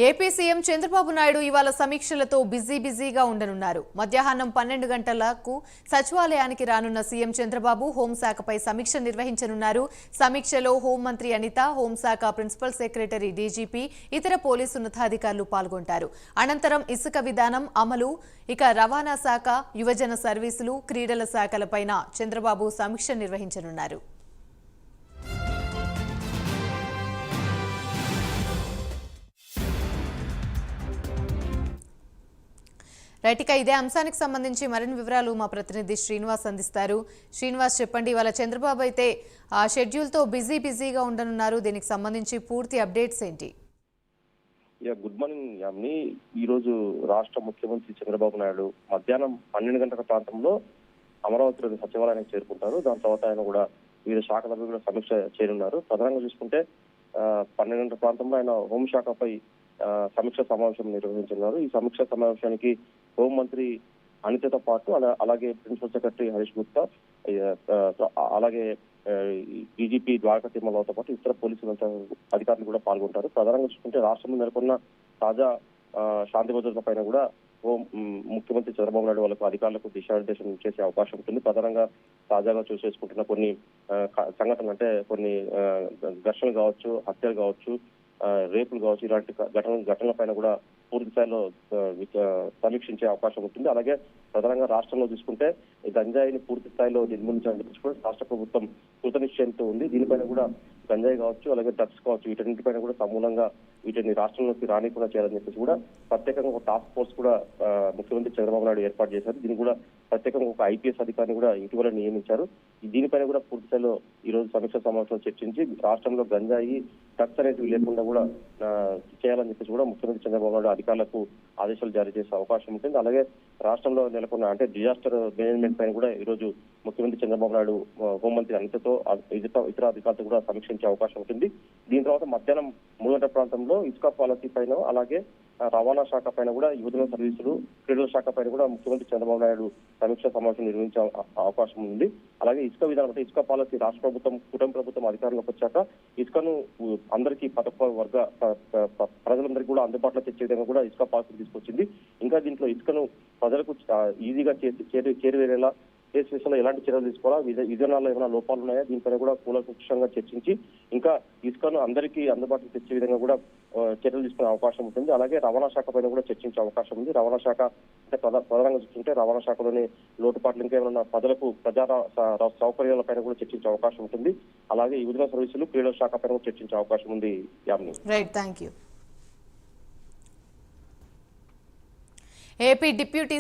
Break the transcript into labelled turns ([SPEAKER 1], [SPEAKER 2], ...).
[SPEAKER 1] AP CM Chandrababu Naidu ఇవాళ సమీక్షలతో బిజీగా ఉండనున్నారు. మధ్యాహ్నం 12 గంటలకు సచివాలయానికి రానున్న సీఎం చంద్రబాబు హోంశాఖపై సమీక్ష నిర్వహించనున్నారు. సమీక్షలో హోంమంత్రి అనిత, హోంశాఖ ప్రిన్సిపల్ సెక్రటరీ డీజీపీ, ఇతర పోలీసు ఉన్నతాధికారులు పాల్గొంటారు. అనంతరం ఇసుక విధానం అమలు, రవాణా శాఖ, యువజన సర్వీసులు, క్రీడల శాఖలపైన చంద్రబాబు సమీక్ష నిర్వహించనున్నారు. రైట్, ఇదే అంశానికి సంబంధించి మరిన్ని వివరాలు మా ప్రతినిధి శ్రీనివాస్ అందిస్తారు. శ్రీనివాస్, చెప్పండి, ఇవాళ చంద్రబాబు అయితే షెడ్యూల్తో బిజీగా ఉండనున్నారు. దీనికి సంబంధించి పూర్తి అప్డేట్స్ ఏంటి?
[SPEAKER 2] Good morning Yamini. ఈ రోజు రాష్ట్ర ముఖ్యమంత్రి చంద్రబాబు నాయుడు మధ్యాహ్నం 12 గంటల ప్రాంతంలో అమరావతిలోని సచివాలయానికి చేరుకుంటారు. దాని తర్వాత ఆయన కూడా వివిధ శాఖలపై కూడా సమీక్ష చేయనున్నారు. ప్రధానంగా చూసుకుంటే 12 గంటల ప్రాంతంలో ఆయన హోంశాఖపై సమీక్ష సమావేశం నిర్వహించున్నారు. ఈ సమీక్ష సమావేశానికి హోంమంత్రి అనితతో పాటు అలాగే ప్రిన్సిపల్ సెక్రటరీ హరీష్ గుప్తా, అలాగే డీజీపీ ద్వారకా తిమ్మరావుతో పాటు ఇతర పోలీసు అధికారులు కూడా పాల్గొంటారు. ప్రధానంగా చూసుకుంటే రాష్ట్రంలో నెలకొన్న తాజా శాంతి భద్రతల పైన కూడా ముఖ్యమంత్రి చంద్రబాబు నాయుడు వాళ్ళకు అధికారులకు దిశానిర్దేశం చేసే అవకాశం ఉంటుంది. ప్రధానంగా తాజాగా చేసుకుంటున్న కొన్ని సంఘటనలు, అంటే కొన్ని ఘర్షణలు కావచ్చు, హత్యలు కావచ్చు, రేపులు కావచ్చు, ఇలాంటి ఘటనల పైన కూడా పూర్తి స్థాయిలో సమీక్షించే అవకాశం ఉంటుంది. అలాగే ప్రధానంగా రాష్ట్రంలో చూసుకుంటే గంజాయిని పూర్తి స్థాయిలో నిర్మూలించాలని కూడా రాష్ట్ర ప్రభుత్వం కృతనిశ్చయంతో ఉంది. దీనిపైన కూడా గంజాయి కావచ్చు, అలాగే డ్రగ్స్ కావచ్చు, వీటన్నిటిపైన కూడా సమూలంగా వీటిని రాష్ట్రంలోకి రానికుండా చేయాలని చెప్పేసి కూడా ప్రత్యేకంగా ఒక టాస్క్ ఫోర్స్ కూడా ముఖ్యమంత్రి చంద్రబాబు నాయుడు ఏర్పాటు చేశారు. దీనికి కూడా ప్రత్యేకంగా ఒక ఐపీఎస్ అధికారిని కూడా ఇటీవల నియమించారు. దీనిపైన కూడా పూర్తి స్థాయిలో ఈ రోజు సమీక్ష సమావేశంలో చర్చించి రాష్ట్రంలో గంజాయి, డ్రగ్స్ అనేవి లేకుండా కూడా చేయాలని చెప్పేసి కూడా ముఖ్యమంత్రి చంద్రబాబు నాయుడు అధికారులకు ఆదేశాలు జారీ చేసే అవకాశం ఉంటుంది. అలాగే రాష్ట్రంలో నెలకొన్న డిజాస్టర్ మేనేజ్మెంట్ పైన కూడా ఈ రోజు ముఖ్యమంత్రి చంద్రబాబు నాయుడు హోంమంత్రి అనితతో ఇతర అధికారులతో కూడా సమీక్షించే అవకాశం ఉంటుంది. దీని తర్వాత మధ్యాహ్నం 3 గంటల ప్రాంతంలో ఇసుక పాలసీ పైన, అలాగే రవాణా శాఖ పైన కూడా, యువజన సర్వీసులు, క్రీడల శాఖ పైన కూడా ముఖ్యమంత్రి చంద్రబాబు నాయుడు సమీక్ష సమావేశం నిర్వహించే అవకాశం ఉంది. అలాగే ఇసుక విధానం, అంటే ఇసుక పాలసీ రాష్ట్ర ప్రభుత్వం, కూటమి ప్రభుత్వం అధికారంలోకి వచ్చాక ఇసుకను అందరికీ వర్గ ప్రజలందరికీ కూడా అందుబాటులో తెచ్చే విధంగా కూడా ఇసుక పాలసీ తీసుకొచ్చింది. ఇంకా దీంట్లో ఇసుకను ప్రజలకు ఈజీగా చేరువేరేలా విషయంలో ఎలాంటి చర్యలు తీసుకోవాలా, విధానాల్లో ఏమైనా లోపాలు ఉన్నాయా, దీనిపైన కూడా కూలంకషంగా చర్చించి ఇంకా ఇసుకను అందరికీ అందుబాటులో తెచ్చే విధంగా కూడా చర్యలు తీసుకునే అవకాశం ఉంటుంది. అలాగే రవాణా శాఖ పైన కూడా చర్చించే అవకాశం ఉంది. రవాణా శాఖ అంటే ప్రధానంగా చూస్తుంటే రవాణా శాఖలోని లోటుపాట్లు ఇంకేమైనా ప్రజలకు ప్రజా సౌకర్యాల పైన కూడా చర్చించే అవకాశం ఉంటుంది. అలాగే యువజన సర్వీసులు, క్రీడల శాఖ పైన కూడా చర్చించే అవకాశం ఉంది. Yamini.
[SPEAKER 1] Right, thank you. AP deputy